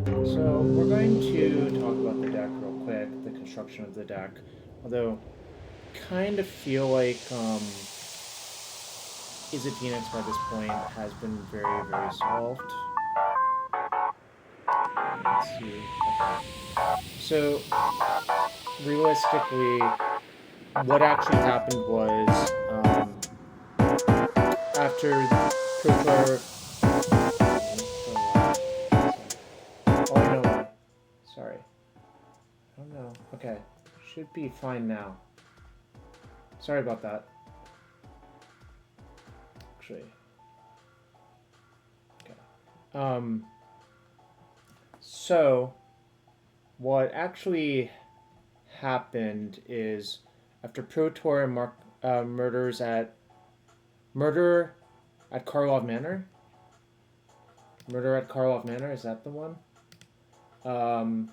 So we're going to talk about the deck real quick, the construction of the deck. Although, kind of feel like Izzet Phoenix by this point has been very, very solved. Let's see. Okay. So realistically, what actually happened was after Pro Tour. So loud. Oh, I know why. Sorry. I don't know. Okay. Should be fine now. Sorry about that. Actually. Okay. So what actually happened is after Pro Tour and Murder at Karlov Manor. Murder at Karlov Manor, is that the one? Um,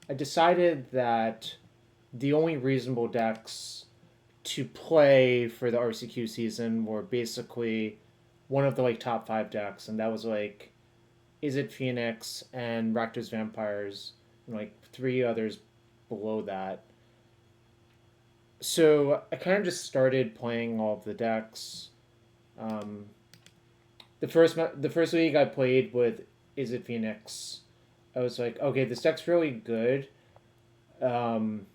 I decided that the only reasonable decks to play for the RCQ season were basically one of the like top five decks, and that was like Izzet Phoenix and Rakdos Vampires, and like three others below that. So I kind of just started playing all of the decks. Um, the first league I played with Izzet Phoenix, I was like, okay, this deck's really good. Um,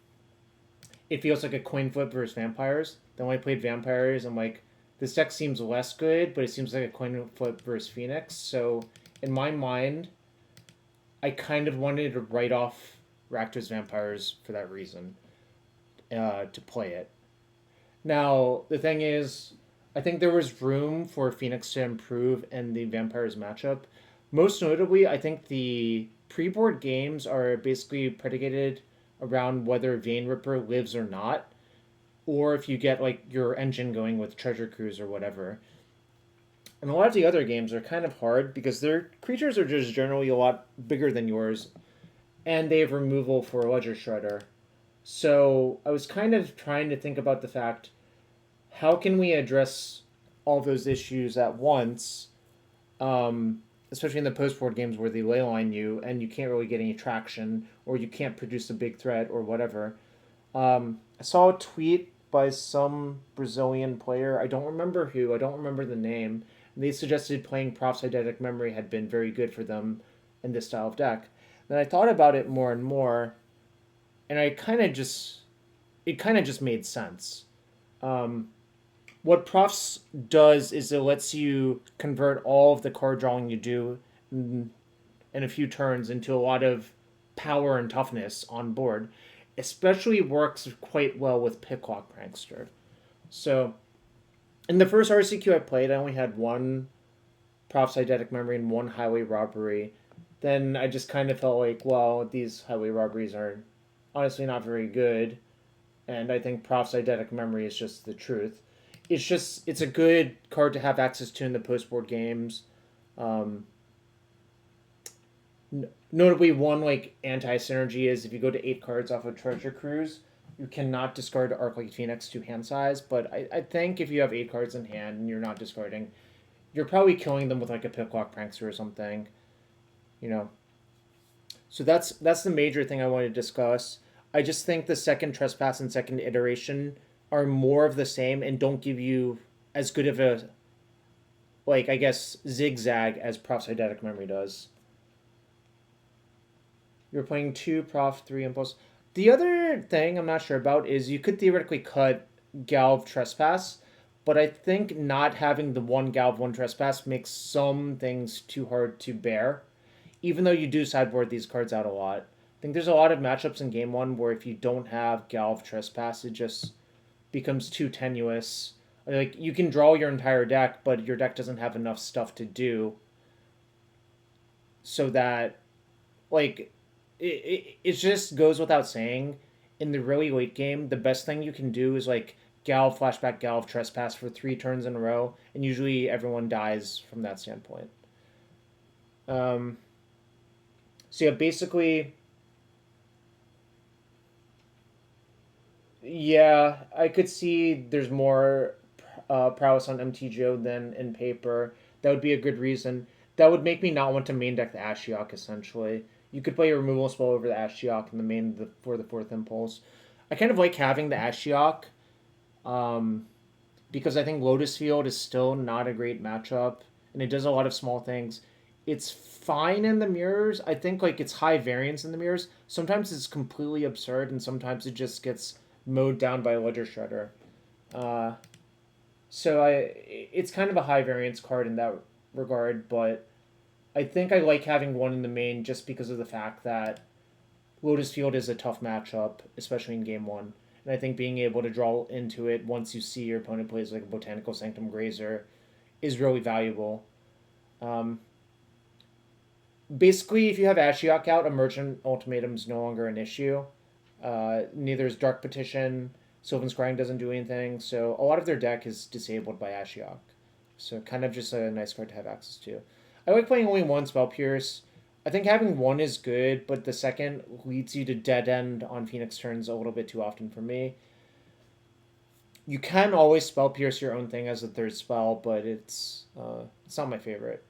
it feels like a coin flip versus vampires. Then when I played vampires, I'm like, this deck seems less good, but it seems like a coin flip versus Phoenix. So in my mind, I kind of wanted to write off Rakdos Vampires for that reason, to play it. Now the thing is, I think there was room for Phoenix to improve in the Vampires matchup. Most notably, I think the pre-board games are basically predicated around whether Vein Ripper lives or not, or if you get like your engine going with Treasure Cruise or whatever. And a lot of the other games are kind of hard because their creatures are just generally a lot bigger than yours, and they have removal for Ledger Shredder. So I was kind of trying to think about the fact, how can we address all those issues at once, especially in the post board games where they leyline you and you can't really get any traction or you can't produce a big threat or whatever. I saw a tweet by some Brazilian player. I don't remember who. I don't remember the name. And they suggested playing Proft's Eidetic Memory had been very good for them in this style of deck. Then I thought about it more and more, and it kind of just made sense. Um, what Profs does is it lets you convert all of the card drawing you do in a few turns into a lot of power and toughness on board. Especially works quite well with Picklock Prankster. So in the first RCQ I played, I only had one Prof's Eidetic Memory and one Highway Robbery. Then I just kind of felt like, well, these Highway Robberies are honestly not very good, and I think Prof's Eidetic Memory is just the truth. It's a good card to have access to in the post board games. Um, Notably, one like anti synergy is if you go to 8 cards off of Treasure Cruise, you cannot discard Arclight Phoenix to hand size. But I think if you have 8 cards in hand and you're not discarding, you're probably killing them with like a Picklock Prankster or something. You know. So that's the major thing I wanted to discuss. I just think the second trespass and second iteration are more of the same and don't give you as good of a, like, I guess, zigzag as Prof's Eidetic Memory does. You're playing two Prof, three Impulse. The other thing I'm not sure about is you could theoretically cut Galv Trespass, but I think not having the one Galv, one Trespass makes some things too hard to bear, even though you do sideboard these cards out a lot. I think there's a lot of matchups in game one where if you don't have Galv Trespass, it just becomes too tenuous. Like, you can draw your entire deck, but your deck doesn't have enough stuff to do so that, like, it just goes without saying, in the really late game, the best thing you can do is like Galv, flashback, Galv, trespass for 3 turns in a row, and usually everyone dies from that standpoint. Um, so yeah, basically, yeah, I could see there's more prowess on MTGO than in paper. That would be a good reason. that would make me not want to main deck the Ashiok, essentially. You could play a removal spell over the Ashiok in the main for the 4th impulse. I kind of like having the Ashiok, because I think Lotus Field is still not a great matchup, and it does a lot of small things. It's fine in the mirrors. I think like it's high variance in the mirrors. Sometimes it's completely absurd, and sometimes it just gets mowed down by a Ledger Shredder. Uh, it's kind of a high variance card in that regard, but I think I like having one in the main just because of the fact that Lotus Field is a tough matchup, especially in game one. And I think being able to draw into it once you see your opponent plays like a Botanical Sanctum Grazer is really valuable. Um, Basically, if you have Ashiok out, a Merchant Ultimatum is no longer an issue. Neither is Dark Petition. Sylvan Scrying doesn't do anything, so a lot of their deck is disabled by Ashiok. So kind of just a nice card to have access to. I like playing only one Spell Pierce. I think having one is good, but the second leads you to dead end on Phoenix turns a little bit too often for me. You can always Spell Pierce your own thing as a third spell, but it's not my favorite.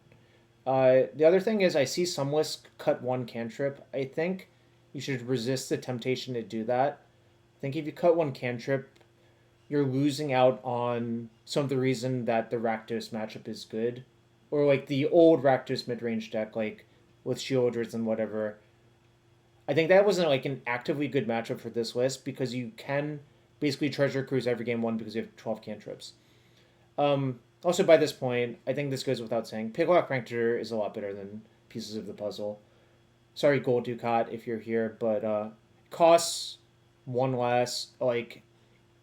The other thing is I see some lists cut one cantrip. I think you should resist the temptation to do that. I think if you cut one cantrip, you're losing out on some of the reason that the Rakdos matchup is good. Or like the old Rakdos mid-range deck, like with Shielders and whatever. I think that wasn't like an actively good matchup for this list because you can basically Treasure Cruise every game one because you have 12 cantrips. Also, by this point, I think this goes without saying, Picklock Prankster is a lot better than Pieces of the Puzzle. Sorry, Gold Ducat, if you're here, but costs one less. Like,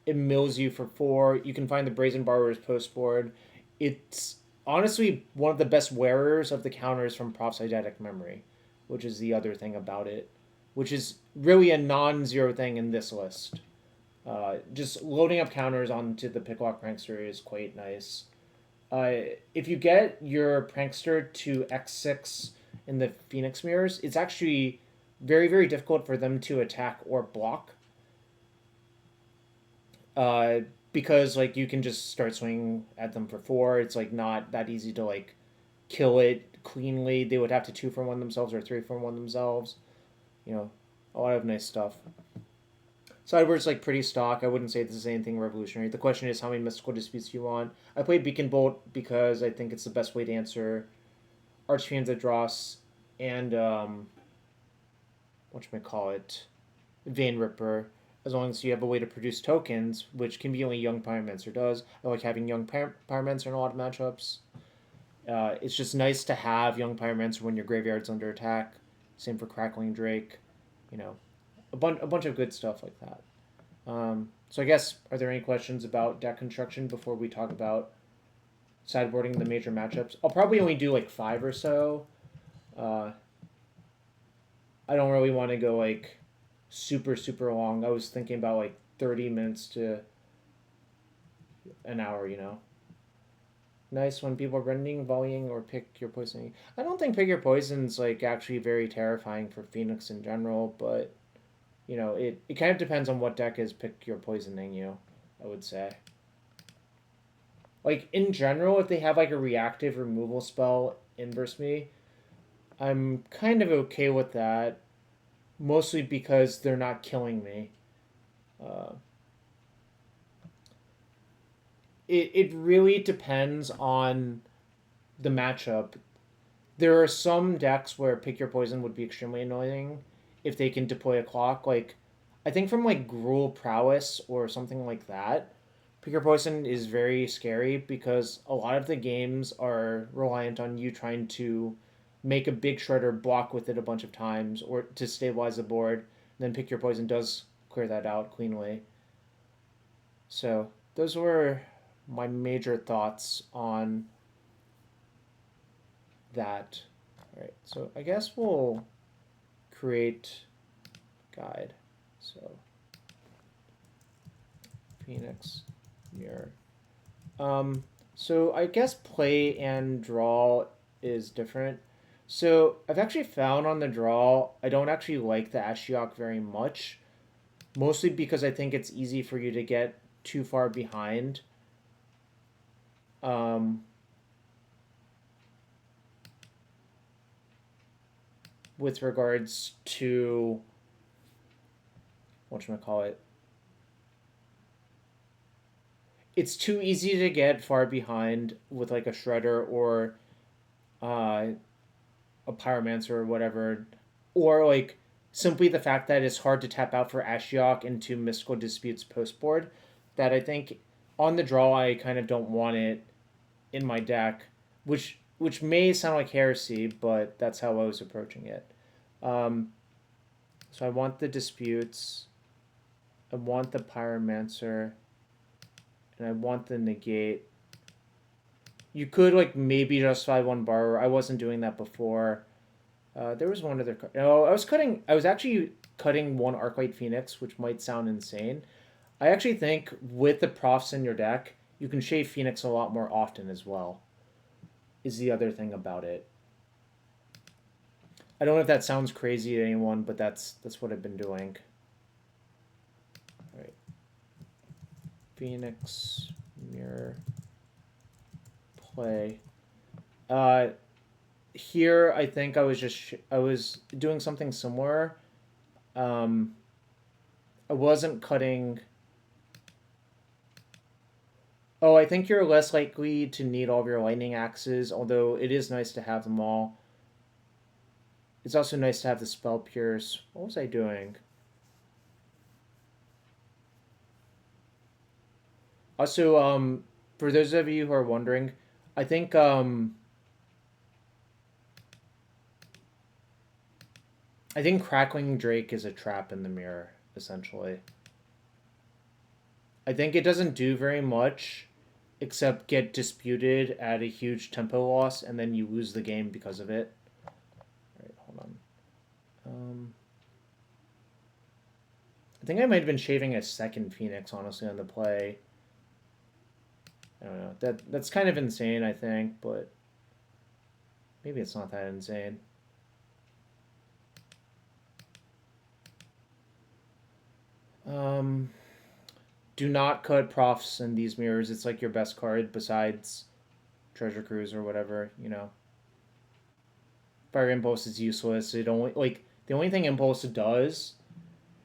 it mills you for 4. You can find the Brazen Borrower's post board. It's honestly one of the best wearers of the counters from Proft's Eidetic Memory, which is the other thing about it, which is really a non-zero thing in this list. Just loading up counters onto the Picklock Prankster is quite nice. If you get your Prankster to X6 in the Phoenix mirrors, it's actually very, very difficult for them to attack or block. Because like you can just start swinging at them for 4. It's like not that easy to like kill it cleanly. They would have to 2-for-1 themselves or 3-for-1 themselves. You know, a lot of nice stuff. Sideboard's like pretty stock. I wouldn't say this is anything revolutionary. The question is how many Mystical Disputes you want. I played Beacon Bolt because I think it's the best way to answer Archfiend's Dross and whatchamacallit, Vein Ripper, as long as you have a way to produce tokens, which can be only Young Pyromancer does. I like having Young Pyromancer in a lot of matchups. It's just nice to have Young Pyromancer when your graveyard's under attack. Same for Crackling Drake. You know, a bunch of good stuff like that. So I guess, are there any questions about deck construction before we talk about sideboarding the major matchups? I'll probably only do like 5 or so. I don't really want to go like super, super long. I was thinking about like 30 minutes to an hour, you know. Nice when people are running, volleying, or pick your poisoning. I don't think pick your poison's like actually very terrifying for Phoenix in general, but you know, it kind of depends on what deck is pick your poisoning you, I would say. Like in general, if they have like a reactive removal spell inverse me, I'm kind of okay with that. Mostly because they're not killing me. It really depends on the matchup. There are some decks where pick your poison would be extremely annoying if they can deploy a clock. Like, I think from like Gruul Prowess or something like that, pick your poison is very scary because a lot of the games are reliant on you trying to make a big shredder block with it a bunch of times or to stabilize the board. Then pick your poison does clear that out cleanly. So those were my major thoughts on that. All right, so I guess we'll create guide. So Phoenix mirror. So I guess play and draw is different. So I've actually found on the draw, I don't actually like the Ashiok very much. Mostly because I think it's easy for you to get too far behind. with regards to whatchamacallit. It's too easy to get far behind with like a Shredder or a Pyromancer or whatever, or like simply the fact that it's hard to tap out for Ashiok into Mystical Disputes post board. That I think on the draw I kind of don't want it in my deck, which may sound like heresy, but that's how I was approaching it. So I want the Disputes, I want the Pyromancer, and I want the Negate. You could like maybe justify one Borrower. I wasn't doing that before. There was one other. No, I was actually cutting one Arclight Phoenix, which might sound insane. I actually think with the Profts in your deck, you can shave Phoenix a lot more often as well. Is the other thing about it. I don't know if that sounds crazy to anyone, but that's what I've been doing. All right. Phoenix, mirror, play. Here I think I was doing something similar. I wasn't cutting. Oh, I think you're less likely to need all of your lightning axes, although it is nice to have them all. It's also nice to have the spell pierce. What was I doing? Also, for those of you who are wondering, I think Crackling Drake is a trap in the mirror, essentially. I think it doesn't do very much except get disputed at a huge tempo loss, and then you lose the game because of it. Alright, hold on. I think I might have been shaving a second Phoenix, honestly, on the play. I don't know. That's kind of insane, I think, but maybe it's not that insane. Do not cut Profts in these mirrors. It's like your best card besides Treasure Cruise or whatever, you know. Fire Impulse is useless. The only thing Impulse does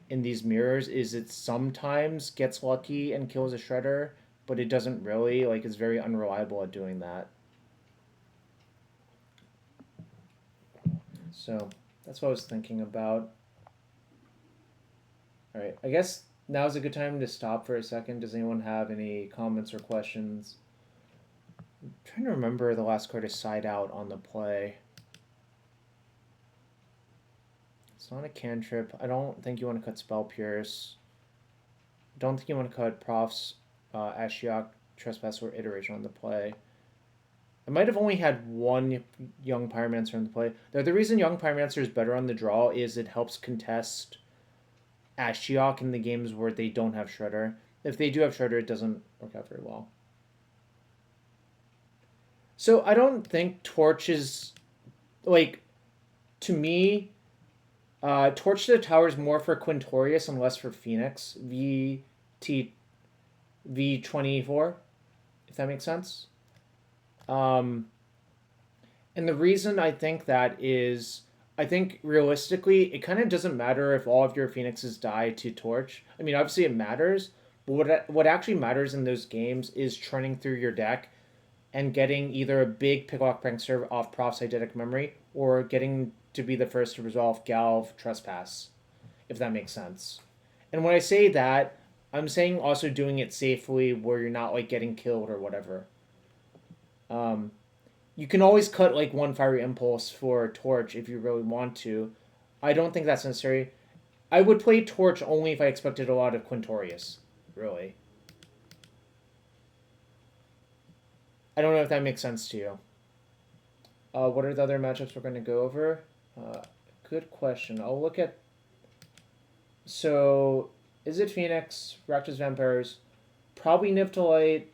in these mirrors is it sometimes gets lucky and kills a Shredder, but it doesn't really. Like, it's very unreliable at doing that. So that's what I was thinking about. Alright, I guess now's a good time to stop for a second. Does anyone have any comments or questions? I'm trying to remember the last card to side out on the play. It's not a cantrip. I don't think you want to cut Spell Pierce. I don't think you want to cut Prof's Ashiok, Trespass, or Iteration on the play. I might have only had one Young Pyromancer on the play. The reason Young Pyromancer is better on the draw is it helps contest Ashiok in the games where they don't have Shredder. If they do have Shredder, it doesn't work out very well. So I don't think Torch is, like, to me, Torch to the Tower is more for Quintorius and less for Phoenix. V24, if that makes sense. And the reason I think that is, I think realistically, it kind of doesn't matter if all of your Phoenixes die to Torch. I mean, obviously it matters, but what actually matters in those games is churning through your deck and getting either a big Picklock Prankster off Prof's Eidetic Memory or getting to be the first to resolve Galv Trespass, if that makes sense. And when I say that, I'm saying also doing it safely where you're not like getting killed or whatever. You can always cut like one Fiery Impulse for Torch if you really want to. I don't think that's necessary. I would play Torch only if I expected a lot of Quintorius, really. I don't know if that makes sense to you. What are the other matchups we're going to go over? Good question. I'll look at... So, Izzet Phoenix, Rakdos Vampires, probably Niftalite,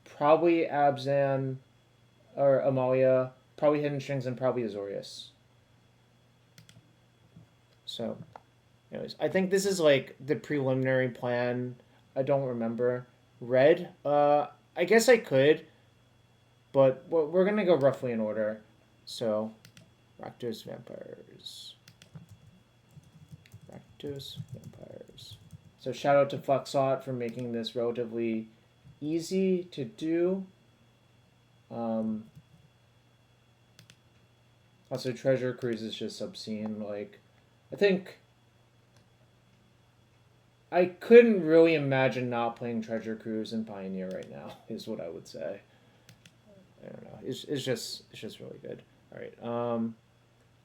probably Abzan, or Amalia, probably Hidden Strings, and probably Azorius. So, anyways, I think this is like the preliminary plan. I don't remember. Red, I guess I could, but we're gonna go roughly in order. So, Rakdos Vampires. Rakdos Vampires. So shout out to Flexot for making this relatively easy to do. Also, Treasure Cruise is just obscene. Like, I think I couldn't really imagine not playing Treasure Cruise in Pioneer right now, is what I would say. I don't know. It's just really good. All right.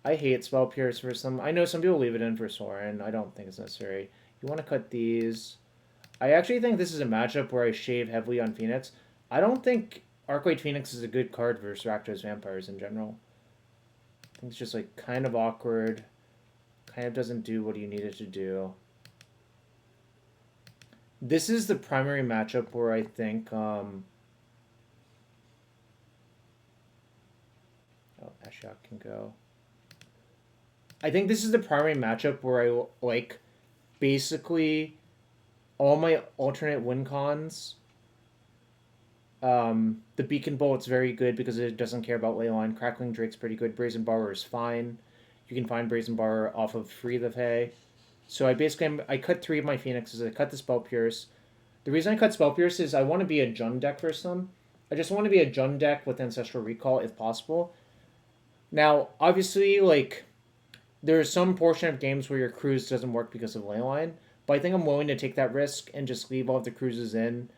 I hate Spell Pierce for some. I know some people leave it in for Soren. I don't think it's necessary. You want to cut these. I actually think this is a matchup where I shave heavily on Phoenix. I don't think Arclight Phoenix is a good card versus Rakdos Vampires in general. I think it's just like kind of awkward. Kind of doesn't do what you need it to do. This is the primary matchup where I think oh, Ashiok can go. I think this is the primary matchup where I like basically all my alternate win cons. The Beacon Bolt's very good because it doesn't care about Leyline. Crackling Drake's pretty good. Brazen Borrower is fine. You can find Brazen Borrower off of Free the Hay. So I cut 3 of my Phoenixes. I cut the Spell Pierce. The reason I cut Spell Pierce is I want to be a Jund deck for some. I just want to be a Jund deck with Ancestral Recall if possible. Now, obviously, like, there's some portion of games where your cruise doesn't work because of Leyline, but I think I'm willing to take that risk and just leave all of the cruises in.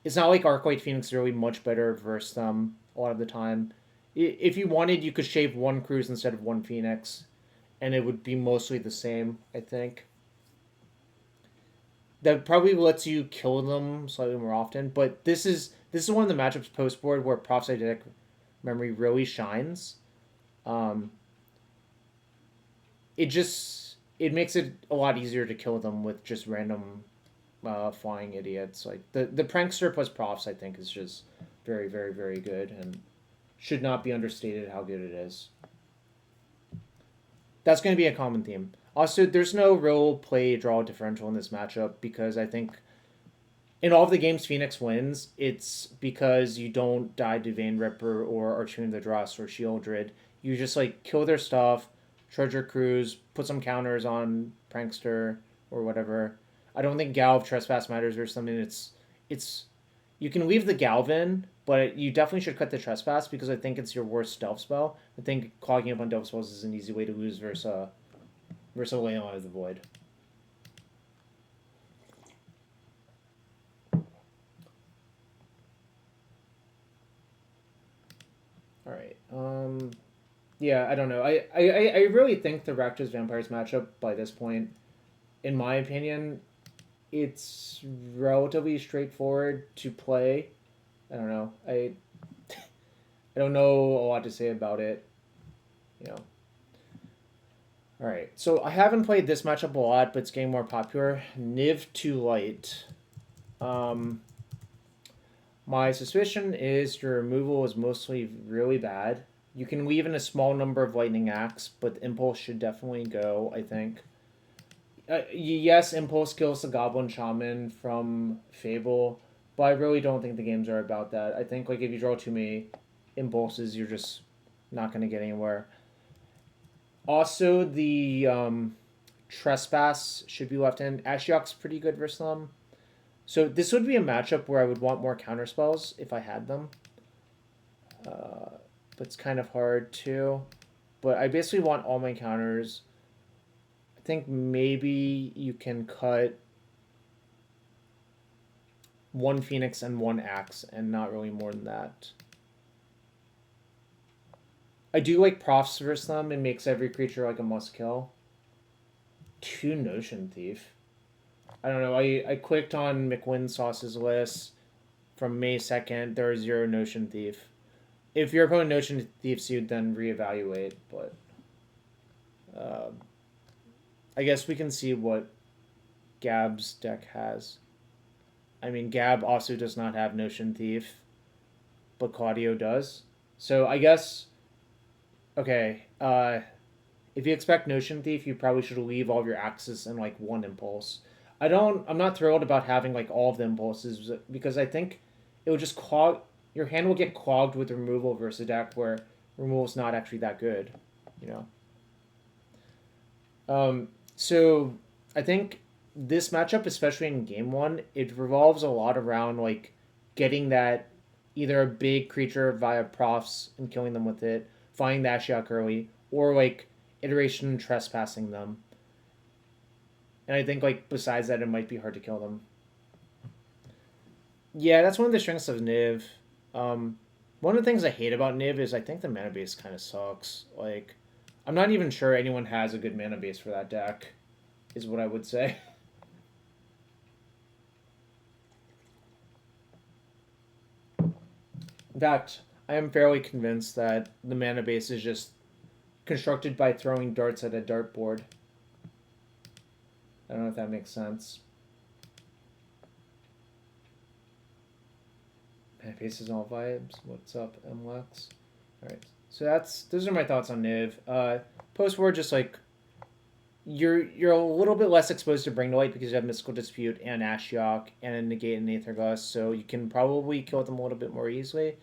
It's not like Arclight Phoenix is really much better versus them a lot of the time. If you wanted, you could shave 1 cruise instead of 1 Phoenix, and it would be mostly the same, I think. That probably lets you kill them slightly more often, but this is one of the matchups post board where Proft's Eidetic memory really shines. It makes it a lot easier to kill them with just random flying idiots. Like the Prankster plus Profs, I think, is just very, very, very good and should not be understated how good it is. That's going to be a common theme. Also, there's no real play draw differential in this matchup because I think in all of the games Phoenix wins, it's because you don't die to Vein Ripper or Archune the Dross or Shieldred. You just like kill their stuff, Treasure Cruise, put some counters on Prankster or whatever. I don't think Galv Trespass matters or something. It's you can leave the Galvin, but you definitely should cut the Trespass because I think it's your worst stealth spell. I think clogging up on double spells is an easy way to lose versus Leyline of the Void. Alright. Yeah, I don't know. I really think the Rakdos Vampires matchup by this point, in my opinion, it's relatively straightforward to play. I don't know. I don't know a lot to say about it. You know. Alright, so I haven't played this matchup a lot, but it's getting more popular. Niv to Light. My suspicion is your removal is mostly really bad. You can weave in a small number of Lightning Axe, but Impulse should definitely go, I think. Yes, Impulse kills the Goblin Shaman from Fable, but I really don't think the games are about that. I think like if you draw too many Impulses, you're just not going to get anywhere. Also, the Trespass should be left in. Ashiok's pretty good versus them. So this would be a matchup where I would want more counterspells if I had them. But it's kind of hard too. But I basically want all my counters. I think maybe you can cut 1 Phoenix and 1 Axe and not really more than that. I do like Profs versus them. It makes every creature like a must kill. 2 Notion Thief. I don't know. I clicked on McWinsauce's list from May 2nd. There is 0 Notion Thief. If your opponent Notion Thiefs you, then reevaluate. But I guess we can see what Gab's deck has. I mean, Gab also does not have Notion Thief, but Claudio does. So I guess, okay, if you expect Notion Thief, you probably should leave all of your axes and like 1 impulse. I'm not thrilled about having like all of the impulses because I think it will just clog, your hand will get clogged with removal versus a deck where removal is not actually that good. you know. So I think this matchup, especially in game one, it revolves a lot around like getting that either a big creature via profs and killing them with it, finding the Ashiok early, or like iteration and trespassing them. And I think like besides that, it might be hard to kill them. Yeah, that's one of the strengths of Niv. One of the things I hate about Niv is I think the mana base kind of sucks. Like, I'm not even sure anyone has a good mana base for that deck, is what I would say. In fact, I am fairly convinced that the mana base is just constructed by throwing darts at a dartboard. I don't know if that makes sense. Mana base is all vibes. What's up, MLX? Alright. So those are my thoughts on Niv. Post-war, just like you're a little bit less exposed to Bring to Light because you have Mystical Dispute and Ashiok and Negate and Aether Gust, so you can probably kill them a little bit more easily.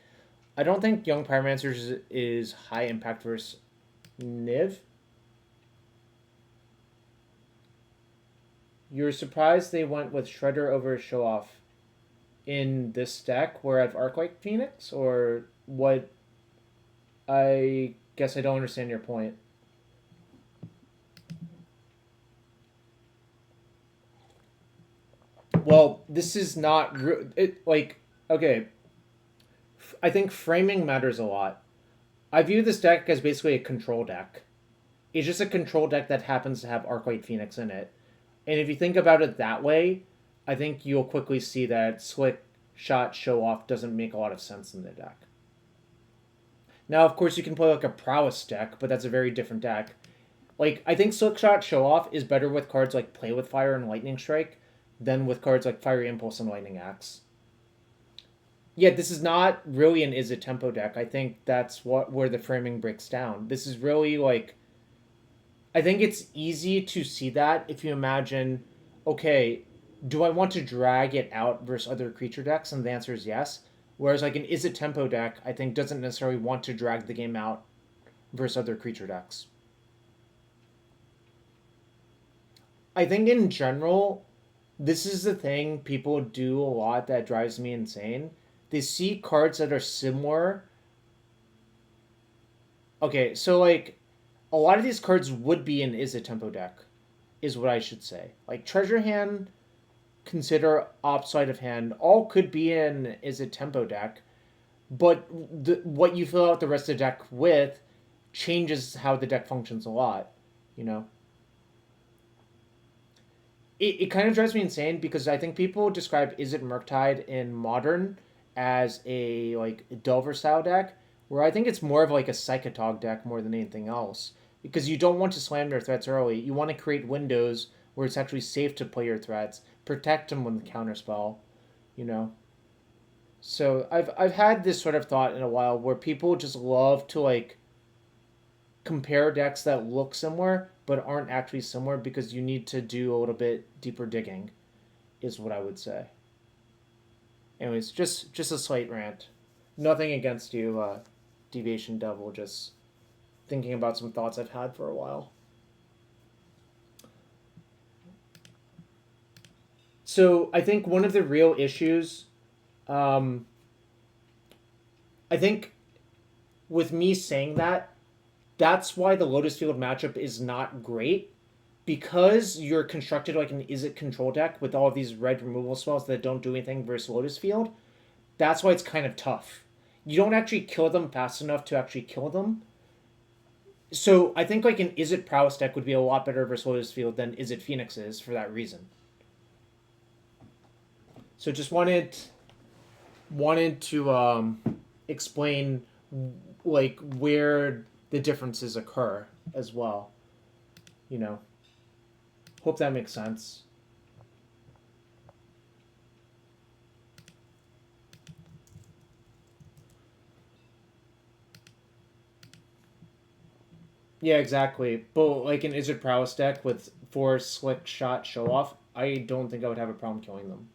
I don't think Young Pyromancers is high impact versus Niv. You're surprised they went with Shredder over Show Off in this deck where I have Arclight Phoenix, or what? I guess I don't understand your point. Well, this is not it. Like, okay, I think framing matters a lot. I view this deck as basically a control deck. It's just a control deck that happens to have Arclight Phoenix in it. And if you think about it that way, I think you'll quickly see that Slick Shot Show Off doesn't make a lot of sense in the deck. Now, of course, you can play like a Prowess deck, but that's a very different deck. Like, I think Slick Shot Show Off is better with cards like Play with Fire and Lightning Strike than with cards like Fiery Impulse and Lightning Axe. Yeah, this is not really an Izzet tempo deck. I think that's where the framing breaks down. This is really like, I think it's easy to see that if you imagine, okay, do I want to drag it out versus other creature decks? And the answer is yes. Whereas like an Izzet tempo deck, I think doesn't necessarily want to drag the game out versus other creature decks. I think in general, this is the thing people do a lot that drives me insane. They see cards that are similar. Okay, so like a lot of these cards would be in Izzet tempo deck, is what I should say. Like Treasure Hand, consider Sleight of Hand, all could be in Izzet tempo deck, but what you fill out the rest of the deck with changes how the deck functions a lot, you know? It kind of drives me insane because I think people describe Izzet Murktide in Modern as a like Delver style deck, where I think it's more of like a Psychotog deck more than anything else. Because you don't want to slam their threats early. You want to create windows where it's actually safe to play your threats, protect them with the counterspell, you know. So I've had this sort of thought in a while where people just love to like compare decks that look similar but aren't actually similar because you need to do a little bit deeper digging, is what I would say. Anyways, just a slight rant. Nothing against you, Deviation Devil. Just thinking about some thoughts I've had for a while. So I think one of the real issues, I think with me saying that, that's why the Lotus Field matchup is not great, because you're constructed like an Izzet control deck with all of these red removal spells that don't do anything versus Lotus Field. That's why it's kind of tough. You don't actually kill them fast enough to actually kill them. So I think like an Izzet Prowess deck would be a lot better versus Lotus Field than Izzet Phoenix is for that reason. So just wanted to explain like where the differences occur as well. You know. Hope that makes sense. Yeah, exactly. But like an Izzet Prowess deck with 4 Slick Shot Show Off, I don't think I would have a problem killing them.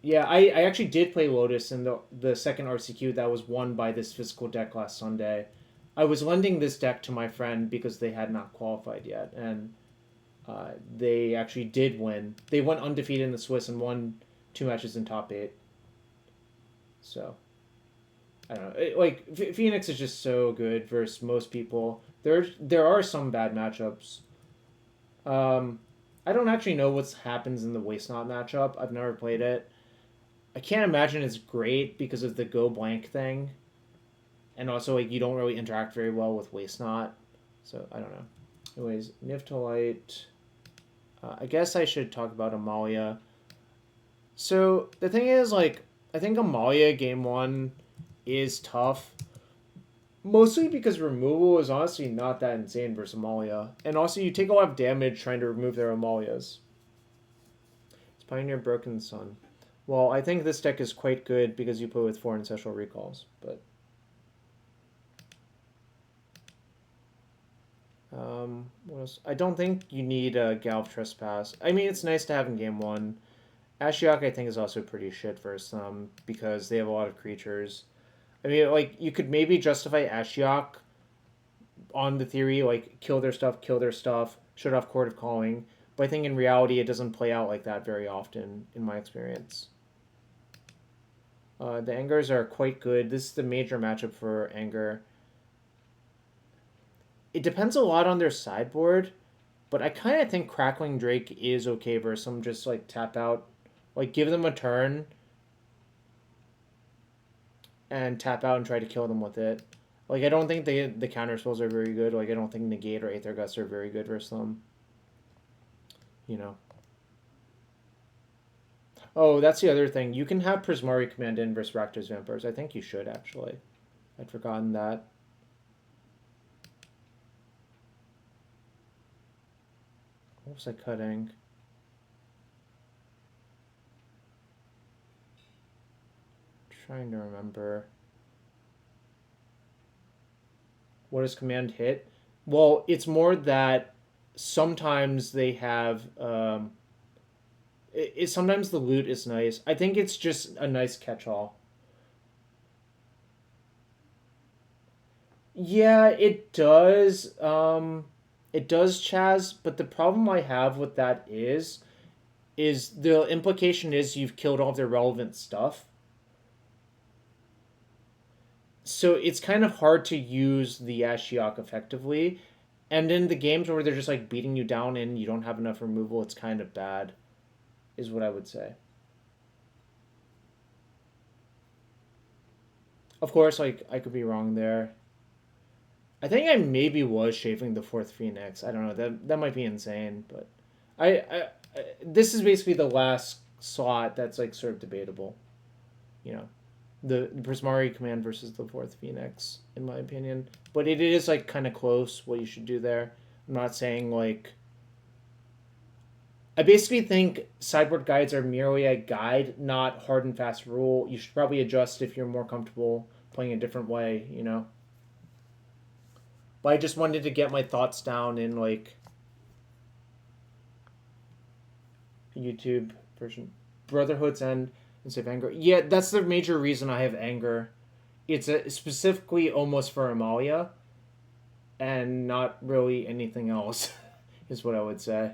Yeah, I actually did play Lotus in the second RCQ that was won by this physical deck last Sunday. I was lending this deck to my friend because they had not qualified yet, and they actually did win. They went undefeated in the Swiss and won 2 matches in top 8. So I don't know. Phoenix is just so good versus most people. There are some bad matchups. I don't actually know what happens in the Waste Not matchup. I've never played it. I can't imagine it's great because of the go blank thing, and also like you don't really interact very well with Waste Not. So I don't know. Anyways, Niftalite. I guess I should talk about Amalia. So the thing is, like, I think Amalia game 1 is tough. Mostly because removal is honestly not that insane versus Amalia. And also you take a lot of damage trying to remove their Amalias. It's Pioneer Broken Sun. Well, I think this deck is quite good because you play with 4 Ancestral Recalls, but... what else? I don't think you need a Galv Trespass. I mean, it's nice to have in game 1. Ashiok, I think, is also pretty shit versus them because they have a lot of creatures. I mean, like, you could maybe justify Ashiok on the theory, like, kill their stuff, shut off Court of Calling. But I think in reality, it doesn't play out like that very often, in my experience. The Angers are quite good. This is the major matchup for Anger. It depends a lot on their sideboard, but I kind of think Crackling Drake is okay versus some just, like, tap out. Like, give them a turn and tap out and try to kill them with it. Like, I don't think the counter spells are very good. Like, I don't think Negate or Aether Gust are very good versus them. You know. Oh, that's the other thing. You can have Prismari command in versus Rakdos Vampires. I think you should, actually. I'd forgotten that. What was I cutting? Trying to remember. What does command hit? Well, it's more that sometimes they have... sometimes the loot is nice. I think it's just a nice catch-all. Yeah, it does. It does, Chaz, but the problem I have with that is the implication is you've killed all of their relevant stuff. So it's kind of hard to use the Ashiok effectively. And in the games where they're just like beating you down and you don't have enough removal, it's kind of bad, is what I would say. Of course, like, I could be wrong there. I think I maybe was shaving the 4th Phoenix. I don't know. That might be insane, but I this is basically the last slot that's like sort of debatable. You know, the Prismari command versus the 4th Phoenix, in my opinion. But it is like kind of close what you should do there. I'm not saying like. I basically think sideboard guides are merely a guide, not hard and fast rule. You should probably adjust if you're more comfortable playing a different way, you know? But I just wanted to get my thoughts down in, like, YouTube version. Brotherhood's End instead of Anger. Yeah, that's the major reason I have Anger. It's specifically almost for Amalia, and not really anything else, is what I would say.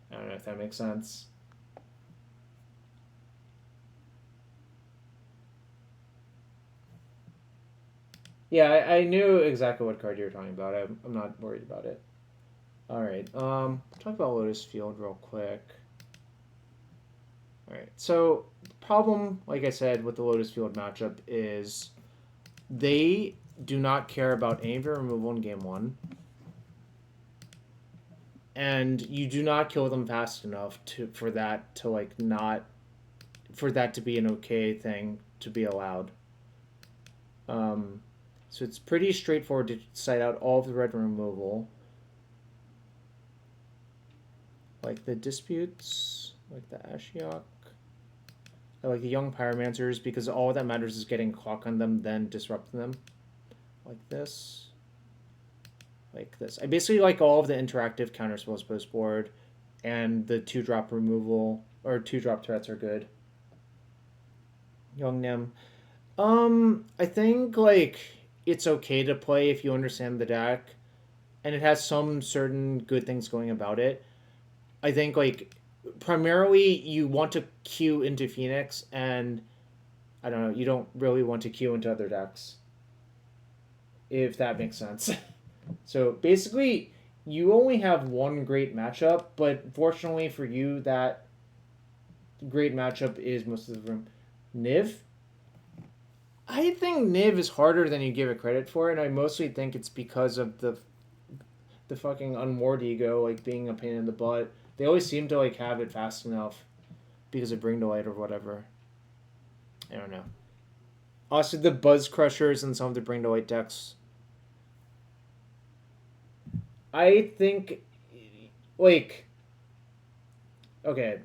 I don't know if that makes sense. Yeah, I knew exactly what card you were talking about. I'm not worried about it. Alright, talk about Lotus Field real quick. Alright, so the problem, like I said, with the Lotus Field matchup is they do not care about any of your removal in game 1. And you do not kill them fast enough for that to be an okay thing to be allowed. So it's pretty straightforward to cite out all of the red removal. Like the Disputes, like the Ashiok. I like the Young Pyromancers because all that matters is getting a clock on them, then disrupting them. Like this. Like this. I basically like all of the interactive counterspells post board and the 2-drop removal or 2-drop threats are good. Young Nim. I think like it's okay to play if you understand the deck, and it has some certain good things going about it. I think like primarily you want to queue into Phoenix, and I don't know, you don't really want to queue into other decks, if that makes sense. So basically, you only have one great matchup, but fortunately for you, that great matchup is most of the room. Niv? I think Niv is harder than you give it credit for, and I mostly think it's because of the fucking unmoored ego like being a pain in the butt. They always seem to like have it fast enough because of Bring to Light or whatever. I don't know. Also, the Buzz Crushers and some of the Bring to Light decks. I think, like, okay.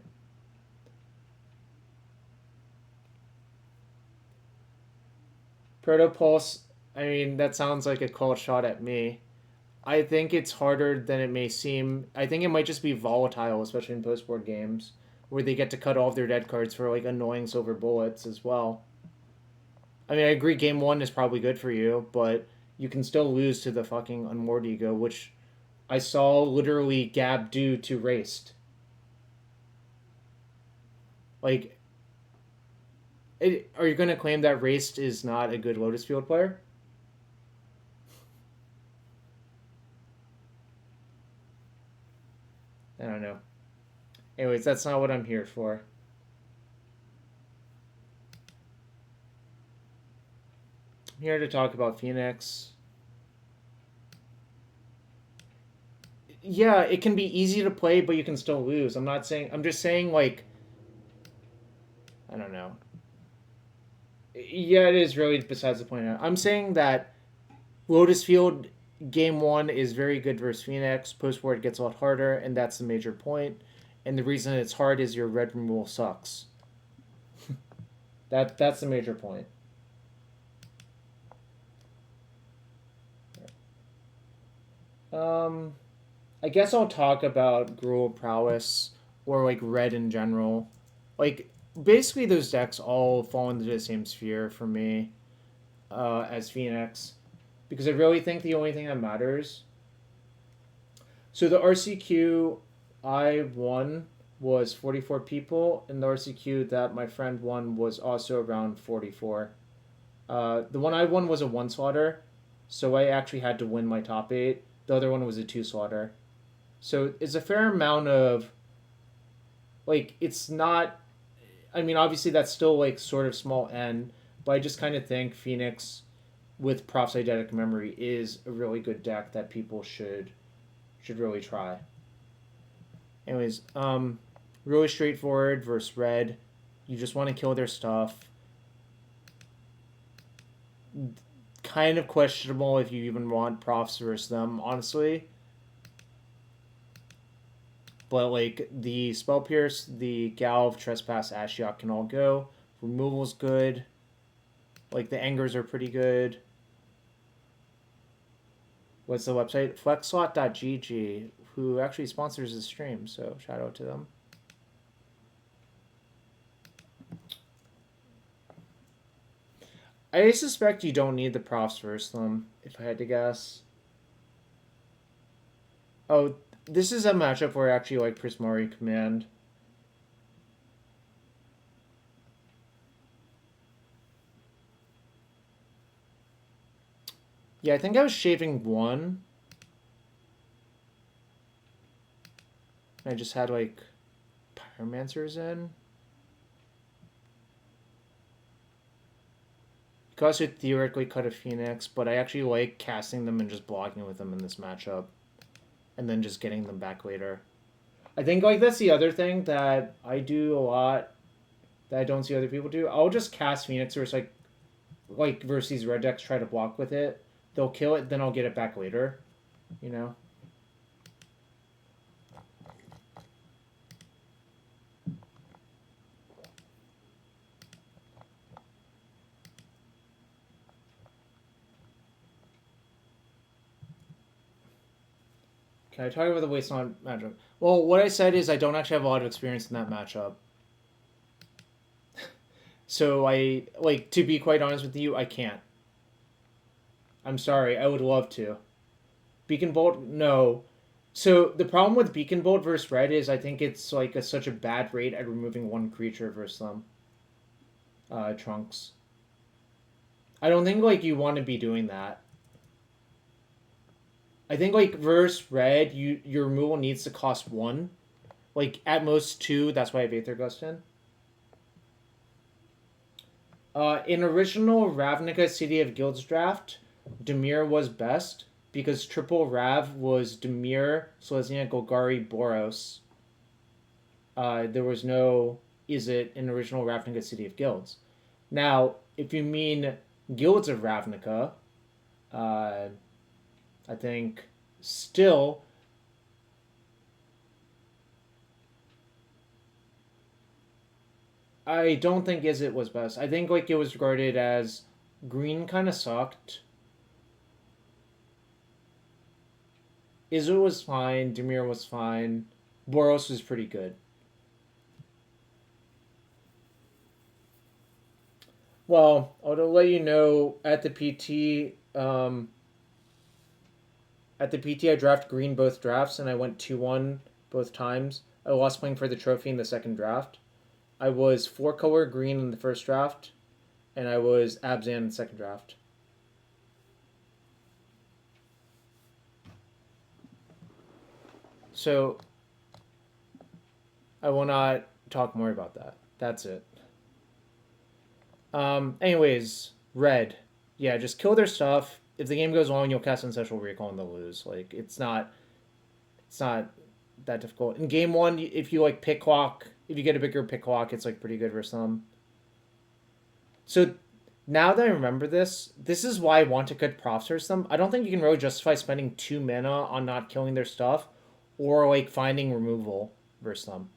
Protopulse, I mean, that sounds like a cold shot at me. I think it's harder than it may seem. I think it might just be volatile, especially in post-board games, where they get to cut off their dead cards for, like, annoying silver bullets as well. I mean, I agree game 1 is probably good for you, but you can still lose to the fucking unmoored ego, which I saw literally Gab do to Raced. Like, are you going to claim that Raced is not a good Lotus Field player? I don't know. Anyways, that's not what I'm here for. I'm here to talk about Phoenix. Yeah, it can be easy to play, but you can still lose. I'm just saying, like, I don't know. Yeah, it is really besides the point. I'm saying that Lotus Field game 1 is very good versus Phoenix. Post board gets a lot harder, and that's the major point. And the reason it's hard is your red removal sucks. That's the major point. I guess I'll talk about Gruul Prowess or like red in general. Like basically those decks all fall into the same sphere for me as Phoenix, because I really think the only thing that matters. So the RCQ I won was 44 people, and the RCQ that my friend won was also around 44. The one I won was a 1-slotter, so I actually had to win my top 8. The other one was a 2-slotter. So it's a fair amount of, like, it's not, I mean, obviously that's still, like, sort of small n, but I just kind of think Phoenix with Proft's Eidetic Memory is a really good deck that people should really try. Anyways, really straightforward versus red. You just want to kill their stuff. Kind of questionable if you even want Profts versus them, honestly. But like the Spell Pierce, the Galv, Trespass, Ashiok can all go. Removal's good. Like the Angers are pretty good. What's the website? Flexslot.gg, who actually sponsors the stream, so shout out to them. I suspect you don't need the Profs versus them, if I had to guess. Oh, this is a matchup where I actually like Prismari Command. Yeah, I think I was shaving 1. I just had like Pyromancers in. You could also theoretically cut a Phoenix, but I actually like casting them and just blocking with them in this matchup. And then just getting them back later. I think like that's the other thing that I do a lot that I don't see other people do. I'll just cast Phoenix versus like versus these red decks, try to block with it. They'll kill it, then I'll get it back later. You know? Can I talk about the Wasteland matchup? Well, what I said is I don't actually have a lot of experience in that matchup. So I, like, to be quite honest with you, I can't. I'm sorry, I would love to. Beacon Bolt, no. So the problem with Beacon Bolt versus Red is I think it's like such a bad rate at removing one creature versus them. Trunks. I don't think like you want to be doing that. I think like versus Red, your removal needs to cost one, like at most two. That's why I have Aether Gust in. In original Ravnica City of Guilds draft, Dimir was best because triple Rav was Dimir, Selesnya, Golgari, Boros. There was no Izzet in original Ravnica City of Guilds. Now, if you mean Guilds of Ravnica, I think still I don't think Izzet was best. I think like it was regarded as green kind of sucked. Izzet was fine. Dimir was fine. Boros was pretty good. Well, I'll let you know at the PT. At the PT, I drafted green both drafts, and I went 2-1 both times. I lost playing for the trophy in the second draft. I was 4-color green in the first draft, and I was Abzan in the second draft. So, I will not talk more about that. That's it. Anyways, Red. Yeah, just kill their stuff. If the game goes long, you'll cast Ancestral Recall and they'll lose. Like, it's not that difficult. In game one, if you like pick clock, if you get a bigger pick clock, it's like pretty good versus them. So now that I remember this is why I want to cut Proft versus them. I don't think you can really justify spending 2 mana on not killing their stuff or like finding removal versus them.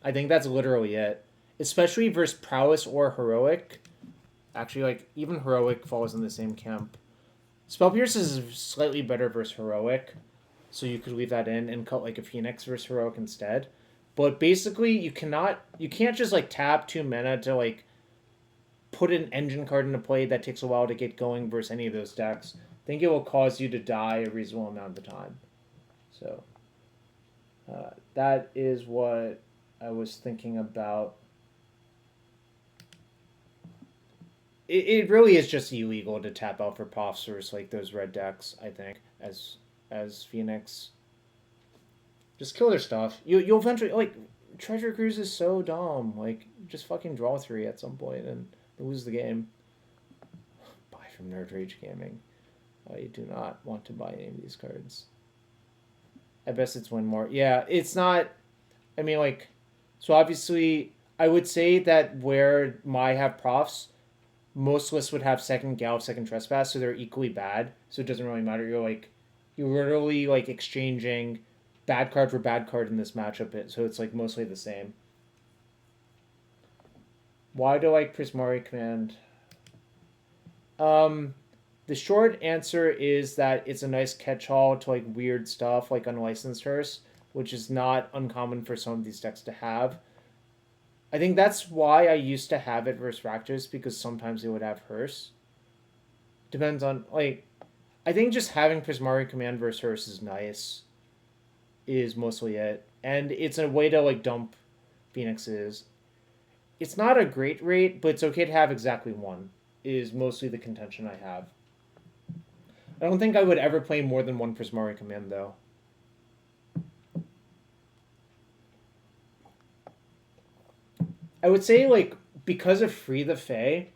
I think that's literally it. Especially versus Prowess or Heroic. Actually, like, even Heroic falls in the same camp. Spell Pierce is slightly better versus Heroic, so you could leave that in and cut like a Phoenix versus Heroic instead. But basically, you can't just like tap 2 mana to like put an engine card into play that takes a while to get going versus any of those decks. I think it will cause you to die a reasonable amount of the time. So that is what I was thinking about. It really is just illegal to tap out for Profs versus like those red decks, I think, as Phoenix. Just kill their stuff. You'll eventually like Treasure Cruise is so dumb. Like just fucking draw 3 at some point and lose the game. Buy from Nerd Rage Gaming. I do not want to buy any of these cards. I guess it's one more. Yeah, it's not. I mean, like, so obviously, I would say that where my have Profs, most lists would have second Gallop, second Trespass, so they're equally bad. So it doesn't really matter. You're literally like exchanging bad card for bad card in this matchup. So it's like mostly the same. Why do I like Prismari Command? The short answer is that it's a nice catch-all to like weird stuff like Unlicensed Hearse, which is not uncommon for some of these decks to have. I think that's why I used to have it versus Rakdos, because sometimes they would have Hearse. Depends on, like, I think just having Prismari Command versus Hearse is nice, is mostly it. And it's a way to, like, dump Phoenixes. It's not a great rate, but it's okay to have exactly one, is mostly the contention I have. I don't think I would ever play more than one Prismari Command, though. I would say, like, because of Free the Fae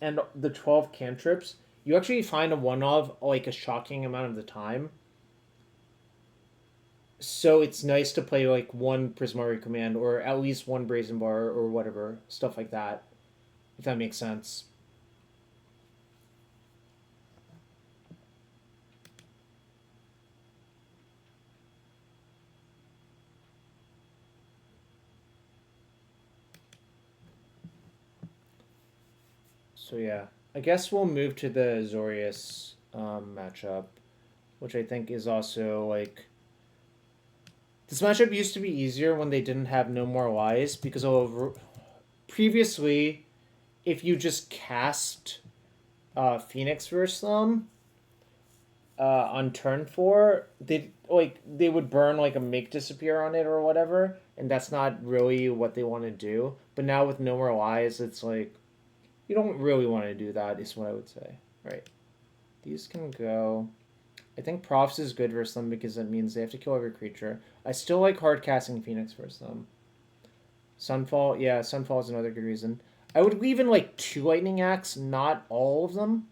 and the 12 cantrips, you actually find a one-of, like, a shocking amount of the time. So it's nice to play, like, one Prismari Command, or at least one Brazen Bar, or whatever. Stuff like that. If that makes sense. So yeah, I guess we'll move to the Azorius matchup, which I think is also like this matchup used to be easier when they didn't have No More Lies because of previously, if you just cast Phoenix versus them on turn 4, they would burn like a make disappear on it or whatever, and that's not really what they want to do. But now with no more lies, it's like you don't really want to do that. Is what I would say. Right? These can go. I think Proft is good versus them because it means they have to kill every creature. I still like hard casting Phoenix versus them. Sunfall, yeah, Sunfall is another good reason. I would leave in like 2 Lightning Axe, not all of them.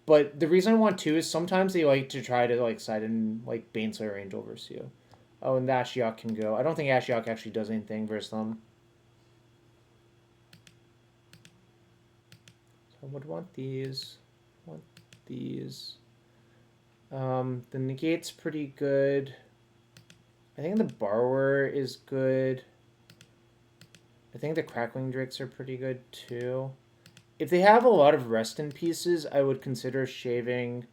But the reason I want 2 is sometimes they like to try to like side in like Baneslayer Angel versus you. Oh, and the Ashiok can go. I don't think Ashiok actually does anything versus them. So I would want these. Want these. The Negate's pretty good. I think the Borrower is good. I think the Crackling Drakes are pretty good too. If they have a lot of rest in pieces, I would consider shaving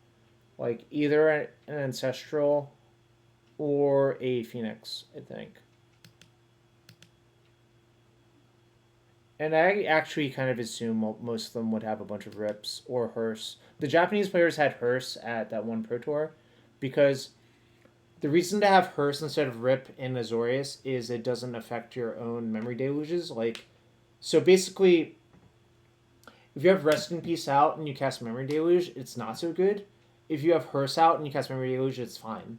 like either an Ancestral or a Phoenix, I think. And I actually kind of assume most of them would have a bunch of rips or hearse. The Japanese players had hearse at that one Pro Tour because the reason to have hearse instead of rip in Azorius is it doesn't affect your own memory deluges. Like, so basically, if you have rest in peace out and you cast memory deluge, it's not so good. If you have hearse out and you cast memory deluge, it's fine.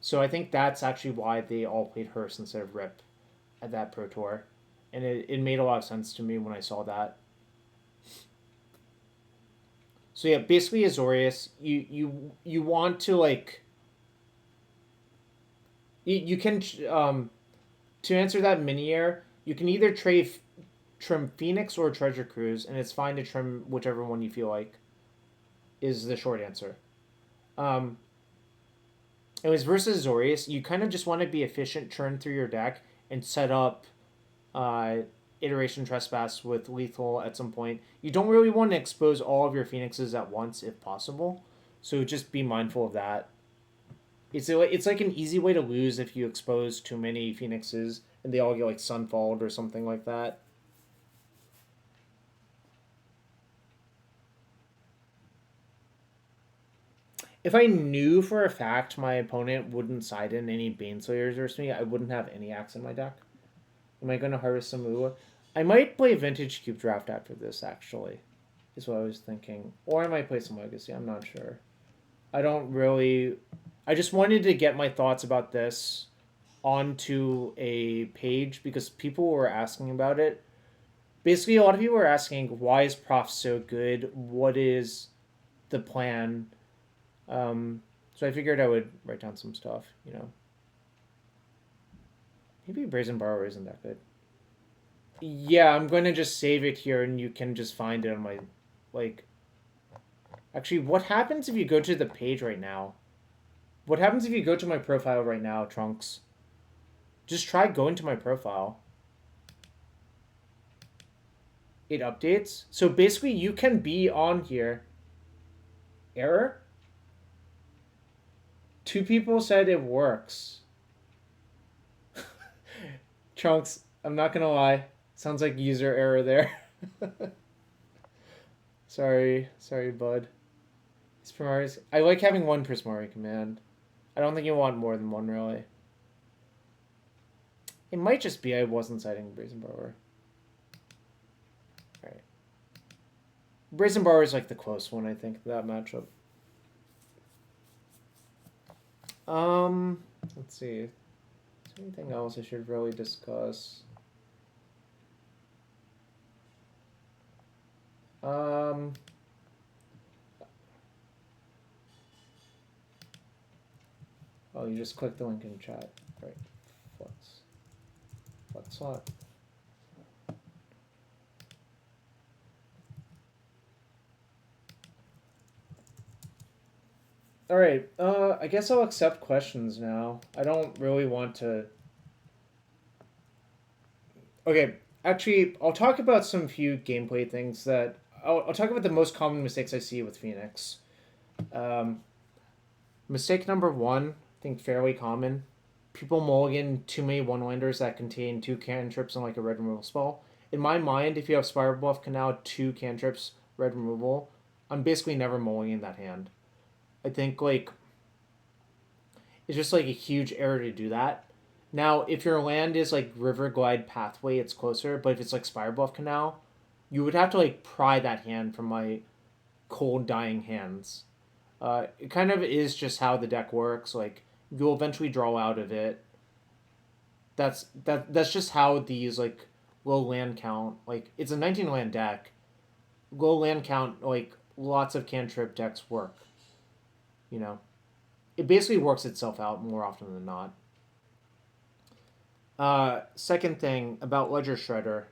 So I think that's actually why they all played hearse instead of rip at that Pro Tour. And it made a lot of sense to me when I saw that. So yeah, basically Azorius, you want to like you can to answer that mini-air, you can either trim Phoenix or Treasure Cruise, and it's fine to trim whichever one you feel like is the short answer. Anyways, versus Azorius, you kind of just want to be efficient, churn through your deck, and set up Iteration Trespass with lethal at some point. You don't really want to expose all of your Phoenixes at once if possible, so just be mindful of that. It's like an easy way to lose if you expose too many Phoenixes and they all get like Sunfalled or something like that. If I knew for a fact my opponent wouldn't side in any Baneslayers versus me, I wouldn't have any axe in my deck. Am I going to harvest some Uwa? I might play Vintage Cube Draft after this, actually, is what I was thinking. Or I might play some Legacy, I'm not sure. I don't really... I just wanted to get my thoughts about this onto a page because people were asking about it. Basically, a lot of people were asking, why is Proft so good? What is the plan? So I figured I would write down some stuff, you know. Maybe Brazen Borrower isn't that good. Yeah, I'm going to just save it here and you can just find it on my, like... Actually, what happens if you go to the page right now? What happens if you go to my profile right now, Trunks? Just try going to my profile. It updates. So basically, you can be on here. Error? 2 people said it works. Trunks, I'm not gonna lie. Sounds like user error there. Sorry, bud. Prismari. I like having one Prismari command. I don't think you want more than one, really. It might just be I wasn't citing Brazen Borrower. Alright. Brazen Borrower is like the close one, I think, that matchup. Let's see. Is there anything else I should really discuss? Oh, you just click the link in the chat. Right. Flex slot. All right. I guess I'll accept questions now. I don't really want to. Okay. Actually, I'll talk about some few gameplay things that I'll talk about the most common mistakes I see with Phoenix. Mistake number 1, I think fairly common. People mulligan too many one-landers that contain 2 cantrips and like a red removal spell. in my mind, if you have Spiral Bluff Canal, 2 cantrips, red removal, I'm basically never mulling that hand. I think, like, it's just, like, a huge error to do that. Now, if your land is, like, River Glide Pathway, it's closer, but if it's, like, Spiral Bluff Canal, you would have to, like, pry that hand from my cold, dying hands. It kind of is just how the deck works. Like, you'll eventually draw out of it. That's just how these, like, low land count, like, it's a 19 land deck. Low land count, like, lots of cantrip decks work. You know, it basically works itself out more often than not. Second thing about Ledger Shredder,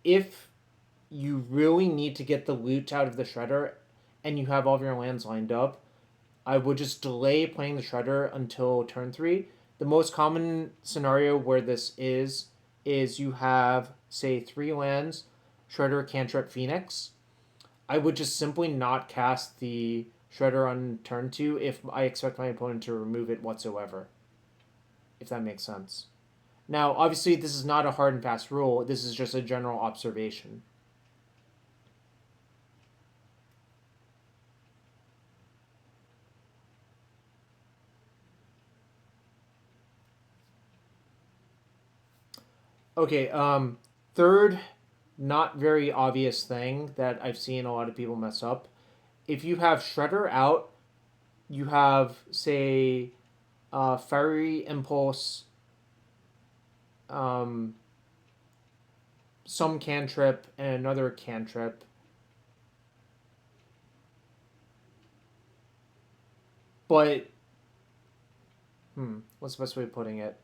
if you really need to get the loot out of the Shredder and you have all of your lands lined up, I would just delay playing the Shredder until turn 3. The most common scenario where this is you have, say, 3 lands, Shredder, Cantrip, Phoenix. I would just simply not cast the Shredder on turn 2 if I expect my opponent to remove it whatsoever. If that makes sense. Now, obviously, this is not a hard and fast rule. This is just a general observation. Okay, third, not very obvious thing that I've seen a lot of people mess up. If you have Shredder out, you have, say, Fiery Impulse, some cantrip, and another cantrip. But, what's the best way of putting it?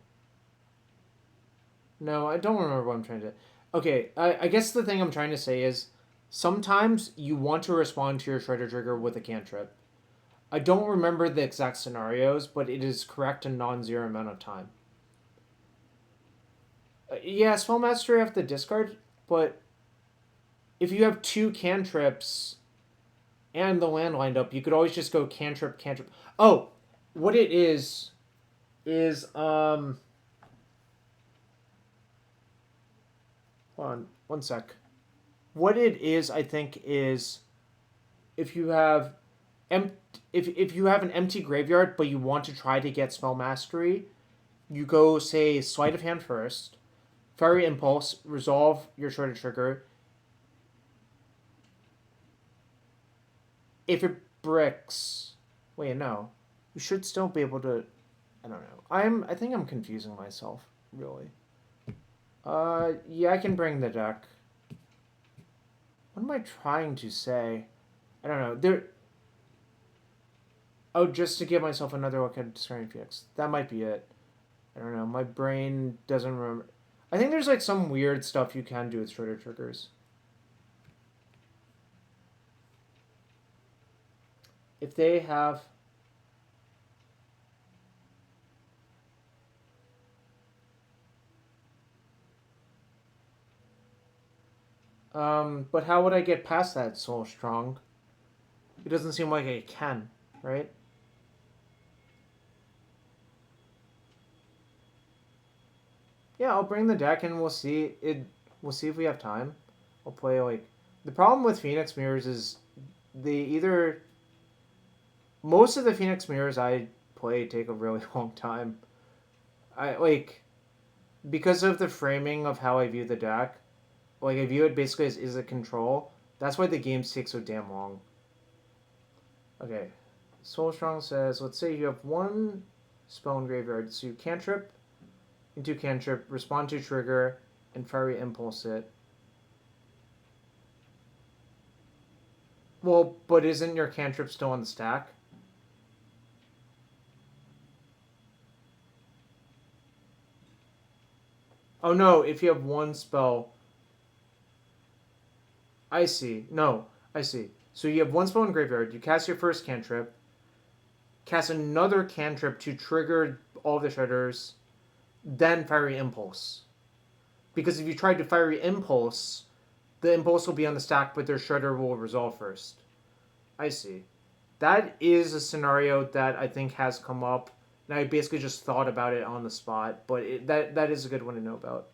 No, I don't remember what I'm trying to... Okay, I guess the thing I'm trying to say is sometimes you want to respond to your Shredder trigger with a cantrip. I don't remember the exact scenarios, but it is correct a non-zero amount of time. Yeah, Spell Mastery have to discard, but if you have 2 cantrips and the land lined up, you could always just go cantrip, cantrip. Oh, what it is hold on, one sec. What it is, I think, is if you have if you have an empty graveyard but you want to try to get Spell Mastery, you go, say, Sleight of Hand first, Fiery Impulse, resolve your Shredder trigger. If it bricks, wait, no, you should still be able to. I don't know. I think I'm confusing myself, really. Yeah, I can bring the deck. What am I trying to say? I don't know. There. Oh, just to give myself another look at Discerning Phoenix. That might be it. I don't know. My brain doesn't remember. I think there's, like, some weird stuff you can do with Shredder triggers. If they have... but how would I get past that so strong? It doesn't seem like I can, right? Yeah, I'll bring the deck and we'll see it. We'll see if we have time. I'll play, like, the problem with Phoenix Mirrors is they either... Most of the Phoenix Mirrors I play take a really long time. I, like, because of the framing of how I view the deck, like, I view it basically as Izzet Control. That's why the games take so damn long. Okay. Soulstrong says, let's say you have 1 spell in graveyard. So you cantrip into cantrip, respond to trigger, and Fiery Impulse it. Well, but isn't your cantrip still on the stack? Oh no, if you have 1 spell... I see. No, I see. So you have 1 spell in graveyard, you cast your first cantrip, cast another cantrip to trigger all the Shredders, then Fiery Impulse. Because if you tried to Fiery Impulse, the Impulse will be on the stack, but their Shredder will resolve first. I see. That is a scenario that I think has come up, and I basically just thought about it on the spot, but that is a good one to know about.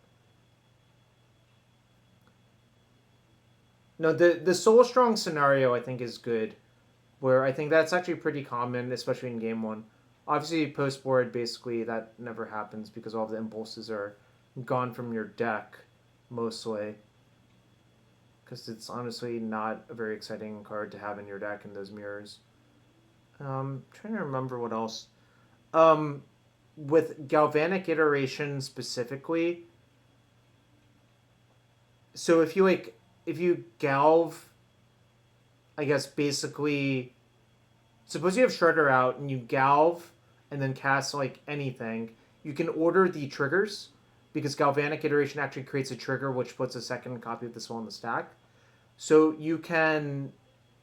No, the Soul Strong scenario I think is good, where I think that's actually pretty common, especially in game one. Obviously, post board, basically that never happens because all the impulses are gone from your deck, mostly. Because it's honestly not a very exciting card to have in your deck in those mirrors. Trying to remember what else. Um, with Galvanic Iteration specifically, so if you Galv, I guess basically, suppose you have Shredder out and you Galv and then cast like anything, you can order the triggers because Galvanic Iteration actually creates a trigger which puts a second copy of the spell in the stack. So you can,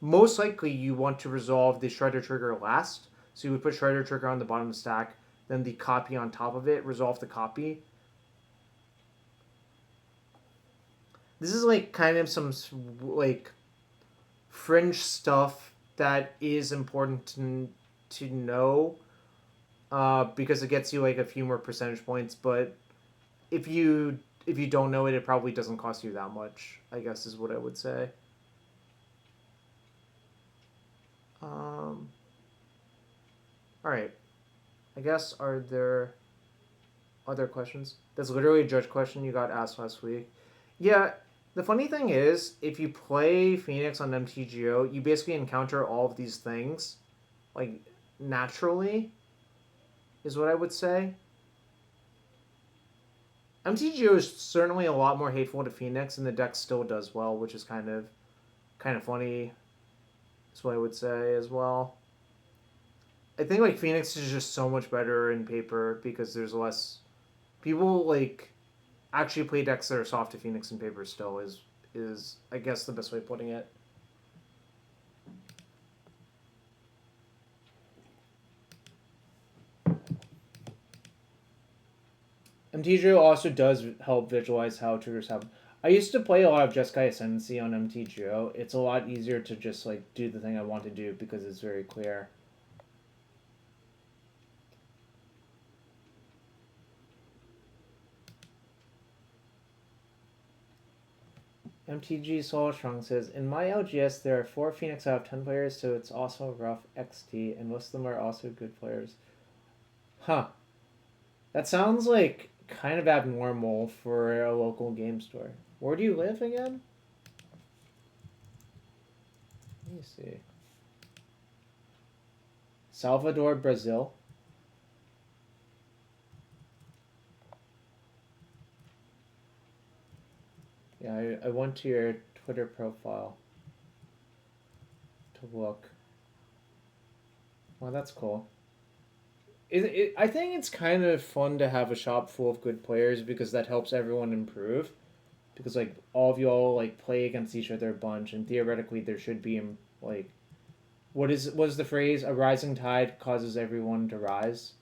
most likely you want to resolve the Shredder trigger last. So you would put Shredder trigger on the bottom of the stack, then the copy on top of it, resolve the copy. This is like kind of some like fringe stuff that is important to know because it gets you like a few more percentage points. But if you don't know it, it probably doesn't cost you that much, I guess is what I would say. All right. I guess, are there other questions? That's literally a judge question you got asked last week. Yeah, the funny thing is, if you play Phoenix on MTGO, you basically encounter all of these things, like, naturally, is what I would say. MTGO is certainly a lot more hateful to Phoenix, and the deck still does well, which is kind of funny. That's what I would say as well. I think like Phoenix is just so much better in paper because there's less people like actually play decks that are soft to Phoenix in paper. Still is I guess the best way of putting it. MTGO also does help visualize how triggers happen. I used to play a lot of Jeskai Ascendancy on MTGO. It's a lot easier to just like do the thing I want to do because it's very clear. MTG Soul Strong says, in my LGS there are 4 Phoenix out of 10 players, so it's also rough XT, and most of them are also good players. Huh. That sounds like kind of abnormal for a local game store. Where do you live again? Let me see. Salvador, Brazil. Yeah, I went to your Twitter profile to look. Well, that's cool. I think it's kind of fun to have a shop full of good players because that helps everyone improve. Because like all of y'all like play against each other a bunch, and theoretically there should be like, what is the phrase? A rising tide causes everyone to rise.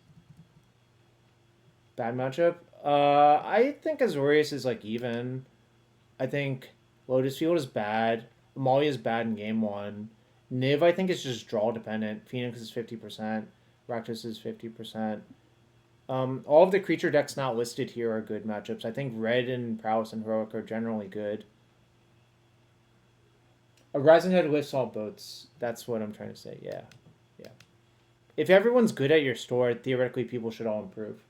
Bad matchup. I think Azorius is like even. I think Lotus Field is bad. Amalia is bad in game one. Niv I think is just draw dependent. Phoenix is 50%. Rakdos is 50%. All of the creature decks not listed here are good matchups. I think Red and Prowess and Heroic are generally good. A Rising Head lifts all boats. That's what I'm trying to say. Yeah. Yeah. If everyone's good at your store, theoretically people should all improve.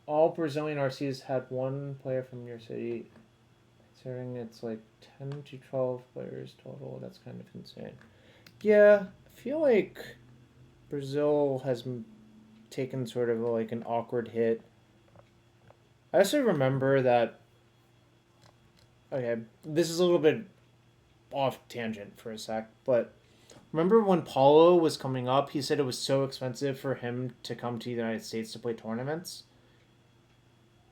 All Brazilian RCs had one player from your city. Considering it's like 10 to 12 players total, that's kind of insane. Yeah, I feel like Brazil has taken sort of like an awkward hit. I also remember that. Okay, this is a little bit off tangent for a sec, but remember when Paulo was coming up, he said it was so expensive for him to come to the United States to play tournaments.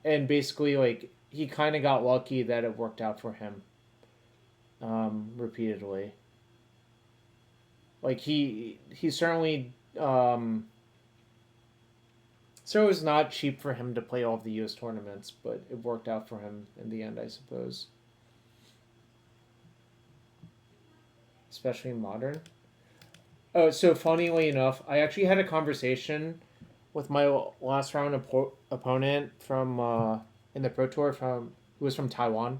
And basically, like, he kind of got lucky that it worked out for him repeatedly. Like, he certainly... so it was not cheap for him to play all of the U.S. tournaments, but it worked out for him in the end, I suppose. Especially modern. Oh, so funnily enough, I actually had a conversation with my last round opponent from in the Pro Tour who was from Taiwan.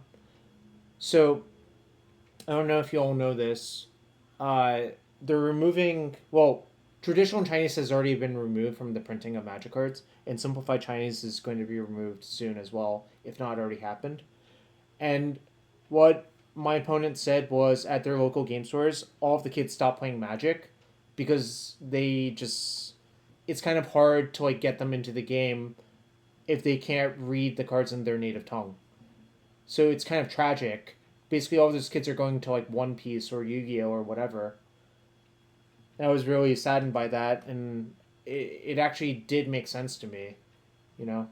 So I don't know if you all know this. They're removing traditional Chinese has already been removed from the printing of Magic cards, and simplified Chinese is going to be removed soon as well, if not already happened. And what my opponent said was at their local game stores, all of the kids stopped playing Magic because it's kind of hard to like get them into the game if they can't read the cards in their native tongue. So it's kind of tragic. Basically, all of those kids are going to like One Piece or Yu-Gi-Oh or whatever. And I was really saddened by that, and it actually did make sense to me, you know.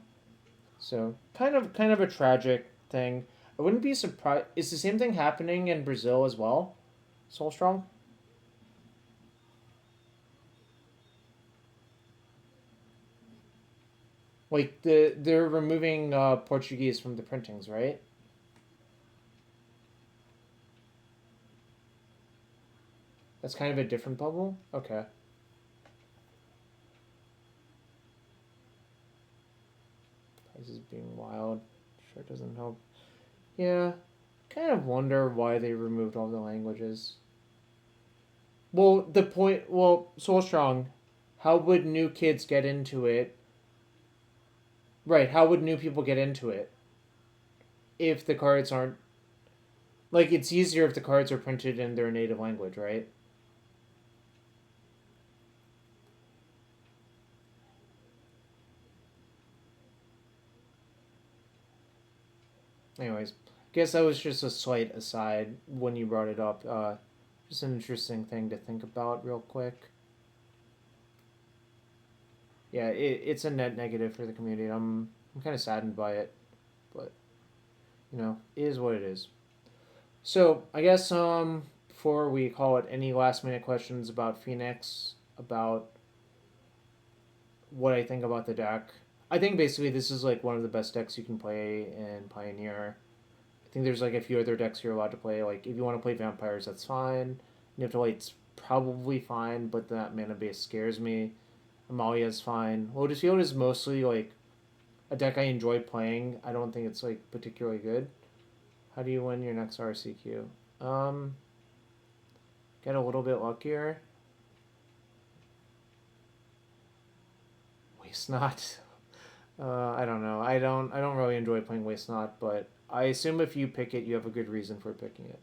So kind of a tragic thing. I wouldn't be surprised. Is the same thing happening in Brazil as well? Soul Strong? Like they're removing Portuguese from the printings, right? That's kind of a different bubble. Okay. Prices being wild sure doesn't help. Yeah, kind of wonder why they removed all the languages. Well, Soul Strong, how would new kids get into it? Right, how would new people get into it if the cards aren't like it's easier if the cards are printed in their native language, right? Anyways, guess that was just a slight aside when you brought it up. Just an interesting thing to think about real quick. Yeah, it's a net negative for the community. I'm kind of saddened by it, but it is what it is. So I guess before we call it, any last minute questions about Phoenix, about what I think about the deck? I think basically this is like one of the best decks you can play in Pioneer. I think there's like a few other decks you're allowed to play. Like if you want to play Vampires, that's fine. Niftalite's probably fine, but that mana base scares me. Amalia's fine. Lotus Field is mostly like a deck I enjoy playing. I don't think it's like particularly good. How do you win your next RCQ? Get a little bit luckier. Waste Not. I don't know. I don't really enjoy playing Waste Not, but I assume if you pick it, you have a good reason for picking it.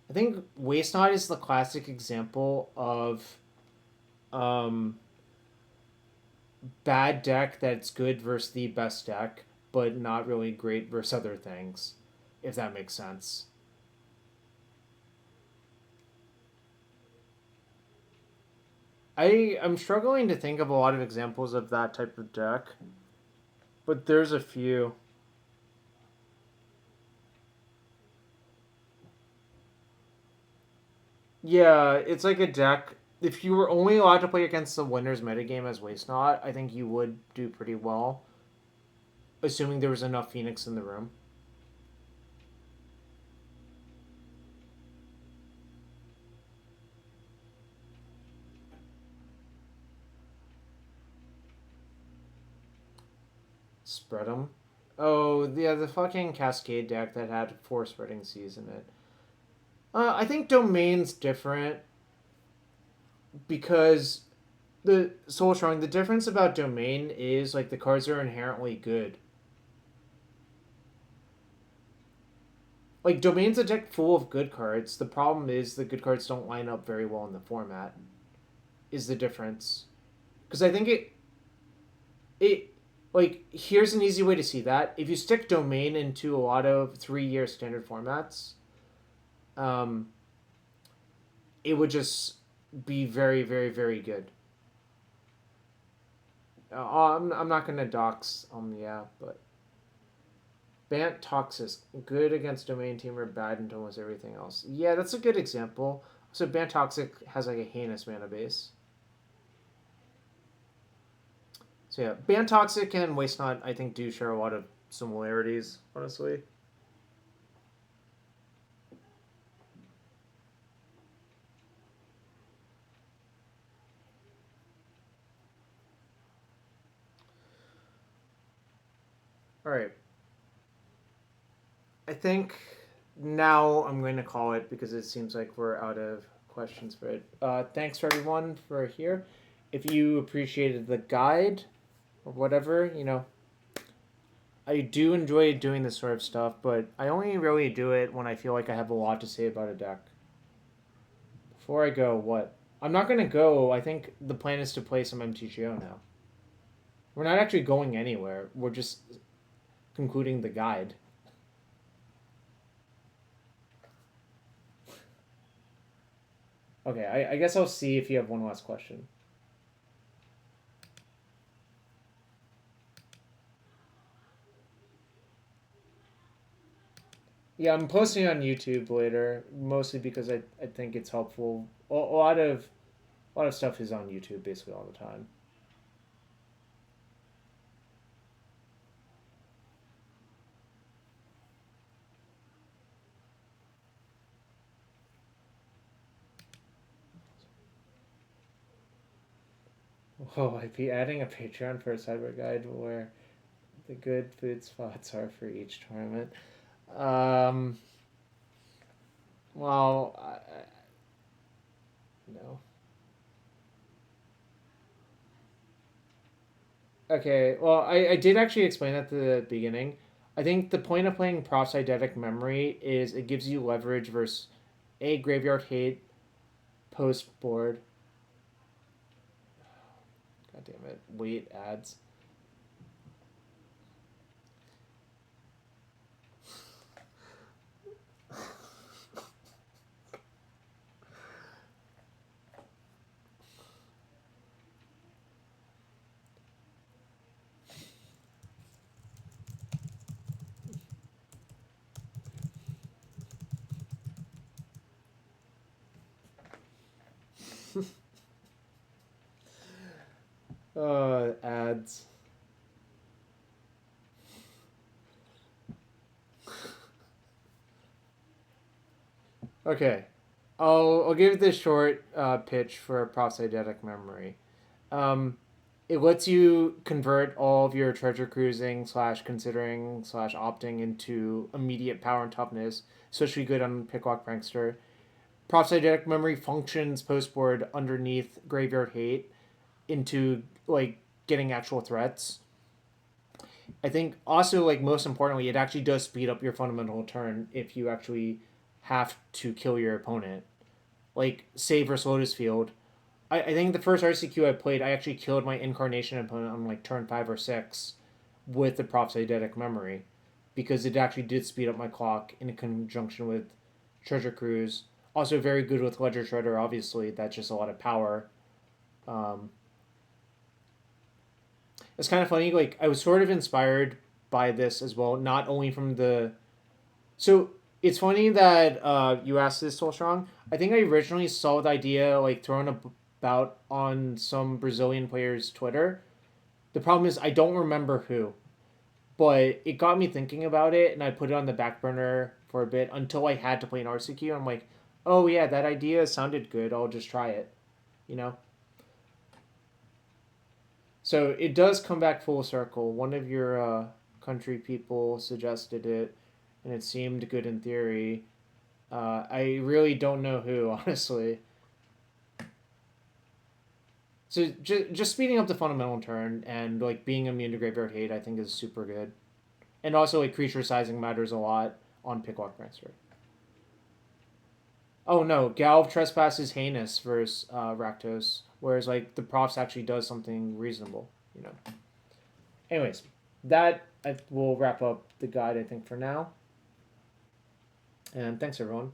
I think Waste Not is the classic example of um, bad deck that's good versus the best deck, but not really great versus other things, if that makes sense. I'm struggling to think of a lot of examples of that type of deck, but there's a few. Yeah, it's like a deck. If you were only allowed to play against the winner's metagame as Waste Not, I think you would do pretty well, assuming there was enough Phoenix in the room. Spread them. Oh, yeah, the fucking Cascade deck that had 4 spreading seas in it. I think Domain's different because the Soul Strong. The difference about Domain is like the cards are inherently good. Like Domain's a deck full of good cards. The problem is the good cards don't line up very well in the format. Is the difference? Because I think it like here's an easy way to see that. If you stick Domain into a lot of 3-year standard formats, um, it would just be very, very, very good. I'm not gonna dox yeah, but Bant Toxic good against Domain Teamer, bad into almost everything else. Yeah, that's a good example. So Bant Toxic has like a heinous mana base. So yeah, Bant Toxic and Waste Not I think do share a lot of similarities, honestly. All right. I think now I'm going to call it because it seems like we're out of questions for it. Thanks for everyone for here. If you appreciated the guide or whatever, you know, I do enjoy doing this sort of stuff, but I only really do it when I feel like I have a lot to say about a deck. Before I go, what? I'm not going to go. I think the plan is to play some MTGO now. We're not actually going anywhere. We're just concluding the guide. Okay, I guess I'll see if you have one last question. Yeah, I'm posting on YouTube later, mostly because I think it's helpful. A lot of stuff is on YouTube basically all the time. Oh, I'd be adding a Patreon for a sideboard guide where the good food spots are for each tournament. Um, well, no. Okay, well, I did actually explain at the beginning. I think the point of playing Proft's Eidetic Memory is it gives you leverage versus a graveyard hate post board. God damn it. Wait, ads. Ads. Okay. I'll give this short pitch for Proft's Eidetic Memory. It lets you convert all of your treasure cruising slash considering slash opting into immediate power and toughness, especially good on Picklock Prankster. Proft's Eidetic Memory functions post board underneath Graveyard Hate into like getting actual threats. I think also like most importantly, it actually does speed up your fundamental turn if you actually have to kill your opponent. Like say versus Lotus Field, I think the first RCQ I played, I actually killed my Incarnation opponent on like turn 5 or 6 with the Proft's Eidetic Memory because it actually did speed up my clock in conjunction with Treasure Cruise. Also very good with Ledger Shredder, obviously. That's just a lot of power. Um, it's kind of funny, like, I was sort of inspired by this as well, not only from the. So it's funny that you asked this so strong. I think I originally saw the idea, like, thrown about on some Brazilian player's Twitter. The problem is I don't remember who, but it got me thinking about it, and I put it on the back burner for a bit until I had to play an RCQ. I'm like, oh yeah, that idea sounded good. I'll just try it, you know. So it does come back full circle. One of your country people suggested it, and it seemed good in theory. I really don't know who, honestly. So just speeding up the fundamental turn and like being immune to graveyard hate, I think is super good. And also like creature sizing matters a lot on Picklock Prankster. Oh no, Galv Trespass is heinous versus Rakdos, whereas like the Profs actually does something reasonable, you know. Anyways, that will wrap up the guide I think for now. And thanks everyone.